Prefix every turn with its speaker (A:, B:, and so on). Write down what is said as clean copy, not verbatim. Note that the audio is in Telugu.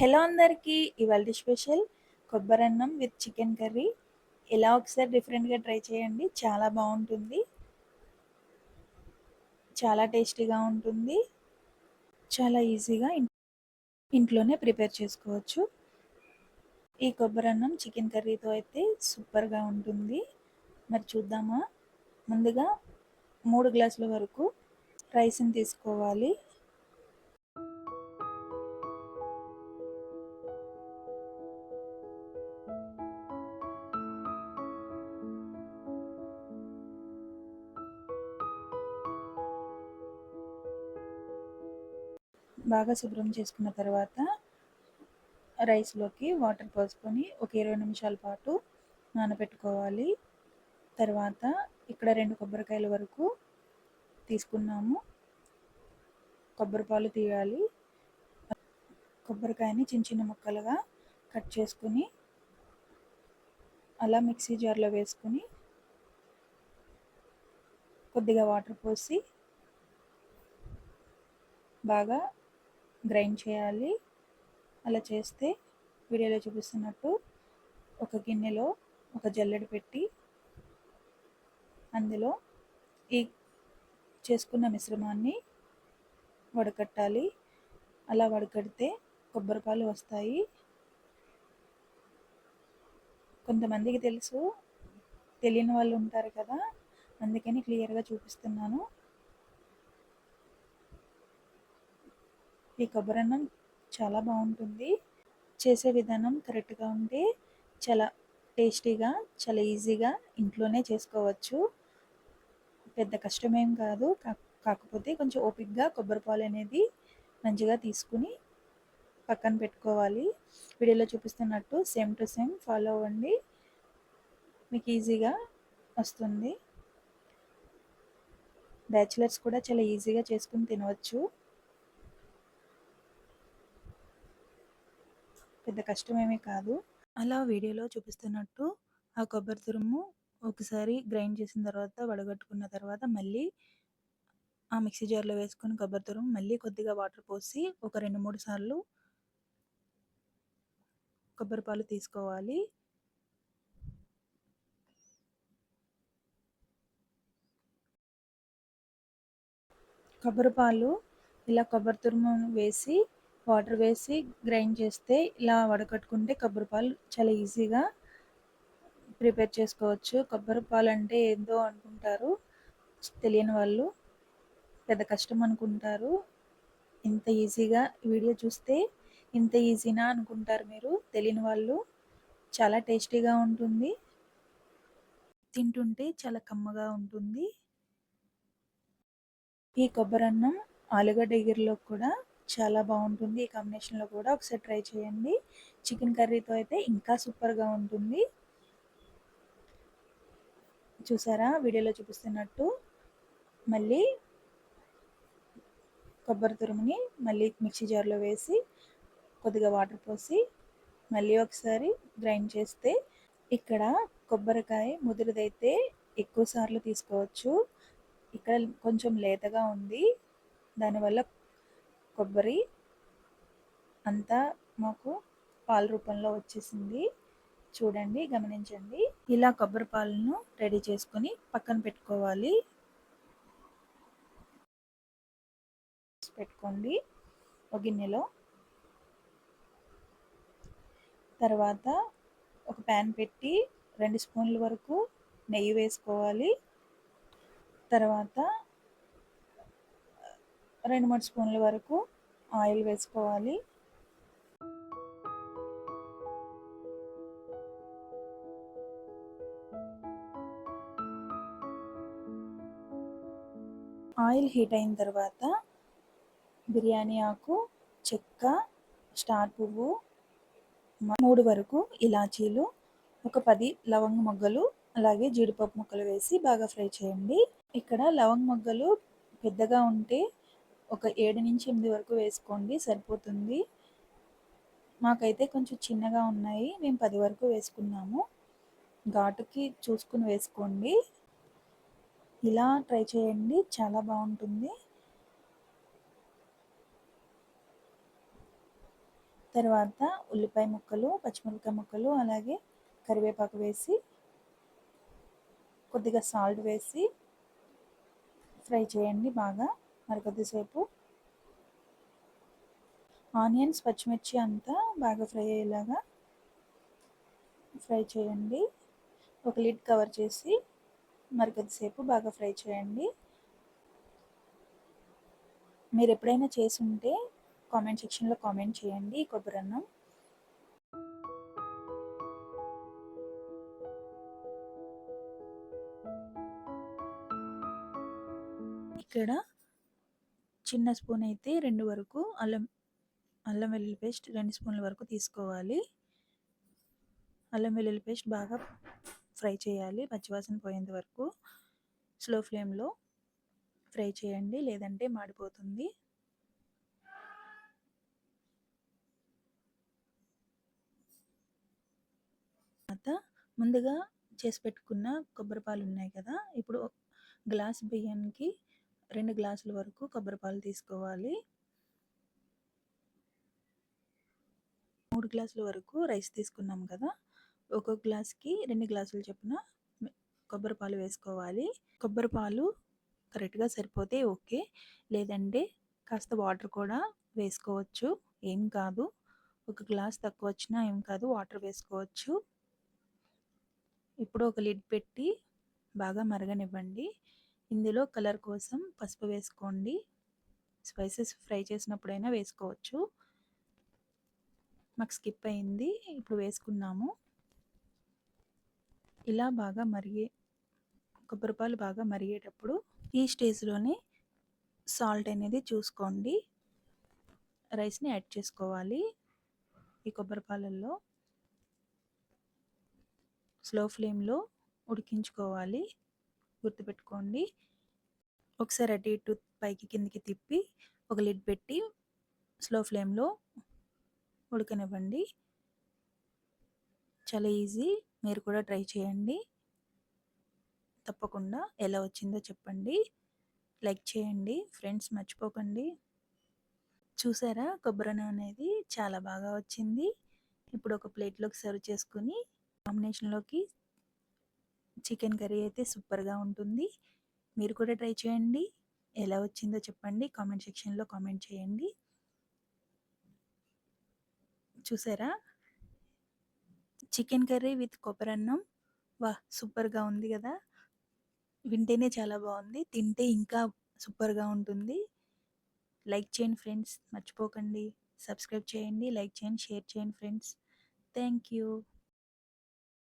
A: హలో అందరికీ! ఇవాల్టి స్పెషల్ కొబ్బరన్నం విత్ చికెన్ కర్రీ. ఇలా ఒకసారి డిఫరెంట్‌గా ట్రై చేయండి. చాలా బావుంటుంది. చాలా టేస్టీగా ఉంటుంది. చాలా ఈజీగా ఇంట్లోనే ప్రిపేర్ చేసుకోవచ్చు. ఈ కొబ్బరన్నం చికెన్ కర్రీతో అయితే సూపర్‌గా ఉంటుంది. మరి చూద్దామా? ముందుగా 3 గ్లాసుల వరకు రైస్‌ని తీసుకోవాలి. బాగా శుభ్రం చేసుకున్న తర్వాత రైస్‌లోకి వాటర్ పోసుకొని ఒక 20 నిమిషాల పాటు నానబెట్టుకోవాలి. తర్వాత ఇక్కడ 2 కొబ్బరికాయల వరకు తీసుకున్నాము. కొబ్బరి పాలు తీయాలి. కొబ్బరికాయని చిన్న చిన్న ముక్కలుగా కట్ చేసుకొని అలా మిక్సీ జార్లో వేసుకొని కొద్దిగా వాటర్ పోసి బాగా గ్రైండ్ చేయాలి. అలా చేస్తే వీడియోలో చూపిస్తున్నట్టు ఒక గిన్నెలో ఒక జల్లెడ పెట్టి అందులో ఈ చేసుకున్న మిశ్రమాన్ని వడకట్టాలి. అలా వడకడితే కొబ్బరి పాలు వస్తాయి. కొంతమందికి తెలుసు, తెలియని వాళ్ళు ఉంటారు కదా, అందుకని క్లియర్గా చూపిస్తున్నాను. ఈ కొబ్బరన్నం చాలా బాగుంటుంది. చేసే విధానం కరెక్ట్గా ఉంటే చాలా టేస్టీగా, చాలా ఈజీగా ఇంట్లోనే చేసుకోవచ్చు. పెద్ద కష్టమేం కాదు. కాకపోతే కొంచెం ఓపికగా కొబ్బరి పాలు అనేది మంచిగా తీసుకుని పక్కన పెట్టుకోవాలి. వీడియోలో చూపిస్తున్నట్టు సేమ్ టు సేమ్ ఫాలో అవ్వండి, మీకు ఈజీగా వస్తుంది. బ్యాచిలర్స్ కూడా చాలా ఈజీగా చేసుకుని తినవచ్చు. పెద్ద కష్టమేమీ కాదు. అలా వీడియోలో చూపిస్తున్నట్టు ఆ కొబ్బరి తురుము ఒకసారి గ్రైండ్ చేసిన తర్వాత వడగట్టుకున్న తర్వాత మళ్ళీ ఆ మిక్సీ జార్లో వేసుకొని కొబ్బరి తురుము మళ్ళీ కొద్దిగా వాటర్ పోసి ఒక 2-3 సార్లు కొబ్బరి పాలు తీసుకోవాలి. కొబ్బరి పాలు ఇలా కొబ్బరి తురుము వేసి వాటర్ వేసి గ్రైండ్ చేస్తే ఇలా వడకట్టుకుంటే కొబ్బరి పాలు చాలా ఈజీగా ప్రిపేర్ చేసుకోవచ్చు. కొబ్బరి పాలు అంటే ఏందో అనుకుంటారు తెలియని వాళ్ళు, పెద్ద కష్టం అనుకుంటారు. ఇంత ఈజీగా వీడియో చూస్తే ఇంత ఈజీనా అనుకుంటారు మీరు, తెలియని వాళ్ళు. చాలా టేస్టీగా ఉంటుంది, తింటుంటే చాలా కమ్మగా ఉంటుంది. ఈ కొబ్బరన్నం ఆలుగడ్డ ఎగురులో కూడా చాలా బాగుంటుంది. ఈ కాంబినేషన్లో కూడా ఒకసారి ట్రై చేయండి. చికెన్ కర్రీతో అయితే ఇంకా సూపర్గా ఉంటుంది. చూసారా వీడియోలో చూపిస్తున్నట్టు మళ్ళీ కొబ్బరి తురుముని మళ్ళీ మిక్సీ జార్లో వేసి కొద్దిగా వాటర్ పోసి మళ్ళీ ఒకసారి గ్రైండ్ చేస్తే, ఇక్కడ కొబ్బరికాయ ముదురుదైతే ఎక్కువ సార్లు తీసుకోవచ్చు. ఇక్కడ కొంచెం లేతగా ఉంది, దానివల్ల కొబ్బరి అంతా మాకు పాల రూపంలో వచ్చేసింది. చూడండి, గమనించండి. ఇలా కొబ్బరి పాలను రెడీ చేసుకొని పక్కన పెట్టుకోవాలి. పెట్టుకోండి ఒక గిన్నెలో. తర్వాత ఒక ప్యాన్ పెట్టి 2 స్పూన్ల వరకు నెయ్యి వేసుకోవాలి. తర్వాత 2-3 స్పూన్ల వరకు ఆయిల్ వేసుకోవాలి. ఆయిల్ హీట్ అయిన తర్వాత బిర్యానీ ఆకు, చెక్క, స్టార్ పువ్వు, 3 వరకు ఇలాచీలు, ఒక 10 లవంగ మొగ్గలు, అలాగే జీడిపప్పు ముక్కలు వేసి బాగా ఫ్రై చేయండి. ఇక్కడ లవంగ మొగ్గలు పెద్దగా ఉంటే ఒక 7-8 వరకు వేసుకోండి, సరిపోతుంది. మాకైతే కొంచెం చిన్నగా ఉన్నాయి, మేము 10 వరకు వేసుకున్నాము. ఘాటుకి చూసుకుని వేసుకోండి. ఇలా ట్రై చేయండి, చాలా బాగుంటుంది. తర్వాత ఉల్లిపాయ ముక్కలు, పచ్చిమిరపకాయ ముక్కలు, అలాగే కరివేపాకు వేసి కొద్దిగా సాల్ట్ వేసి ఫ్రై చేయండి బాగా మరికొద్దిసేపు. ఆనియన్స్, పచ్చిమిర్చి అంతా బాగా ఫ్రై అయ్యేలాగా ఫ్రై చేయండి. ఒక లిడ్ కవర్ చేసి మరికొద్దిసేపు బాగా ఫ్రై చేయండి. మీరు ఎప్పుడైనా చేసి ఉంటే కామెంట్ సెక్షన్లో కామెంట్ చేయండి కొబ్బరన్నం. ఇక్కడ చిన్న స్పూన్ అయితే 2 వరకు అల్లం అల్లం వెల్లుల్లి పేస్ట్ 2 స్పూన్ల వరకు తీసుకోవాలి. అల్లం వెల్లుల్లి పేస్ట్ బాగా ఫ్రై చేయాలి పచ్చివాసన పోయేంత వరకు. స్లో ఫ్లేమ్లో ఫ్రై చేయండి, లేదంటే మాడిపోతుంది. తర్వాత ముందుగా చేసి పెట్టుకున్న కొబ్బరి పాలు ఉన్నాయి కదా, ఇప్పుడు గ్లాస్ బియ్యానికి 2 గ్లాసుల వరకు కొబ్బరి పాలు తీసుకోవాలి. 3 గ్లాసుల వరకు రైస్ తీసుకున్నాం కదా, ఒక్కొక్క గ్లాస్కి 2 గ్లాసులు చొప్పున కొబ్బరి పాలు వేసుకోవాలి. కొబ్బరి పాలు కరెక్ట్గా సరిపోతే ఓకే, లేదంటే కాస్త వాటర్ కూడా వేసుకోవచ్చు, ఏం కాదు. ఒక గ్లాస్ తక్కువ వచ్చినా ఏం కాదు, వాటర్ వేసుకోవచ్చు. ఇప్పుడు ఒక లిడ్ పెట్టి బాగా మరగనివ్వండి. ఇందులో కలర్ కోసం పసుపు వేసుకోండి. స్పైసెస్ ఫ్రై చేసినప్పుడైనా వేసుకోవచ్చు. మాకు స్కిప్ అయింది, ఇప్పుడు వేసుకున్నాము. ఇలా బాగా కొబ్బరిపాలు బాగా మరిగేటప్పుడు ఈ స్టేజ్లోనే సాల్ట్ అనేది చూసుకోండి. రైస్ని యాడ్ చేసుకోవాలి ఈ కొబ్బరి పాలల్లో. స్లో ఫ్లేమ్లో ఉడికించుకోవాలి, గుర్తుపెట్టుకోండి. ఒకసారి అటు ఇటు పైకి కిందికి తిప్పి ఒక లిడ్ పెట్టి స్లో ఫ్లేమ్లో ఉడకనివ్వండి. చాలా ఈజీ, మీరు కూడా ట్రై చేయండి. తప్పకుండా ఎలా వచ్చిందో చెప్పండి, లైక్ చేయండి ఫ్రెండ్స్, మర్చిపోకండి. చూసారా కొబ్బరన్నం అనేది చాలా బాగా వచ్చింది. ఇప్పుడు ఒక ప్లేట్లోకి సర్వ్ చేసుకుని కాంబినేషన్లోకి చికెన్ కర్రీ అయితే సూపర్గా ఉంటుంది. మీరు కూడా ట్రై చేయండి, ఎలా వచ్చిందో చెప్పండి, కామెంట్ సెక్షన్లో కామెంట్ చేయండి. చూసారా చికెన్ కర్రీ విత్ కొబ్బరన్నం, వా సూపర్గా ఉంది కదా. వింటేనే చాలా బాగుంది, తింటే ఇంకా సూపర్గా ఉంటుంది. లైక్ చేయండి ఫ్రెండ్స్, మర్చిపోకండి. సబ్స్క్రైబ్ చేయండి, లైక్ చేయండి, షేర్ చేయండి ఫ్రెండ్స్. Thank you.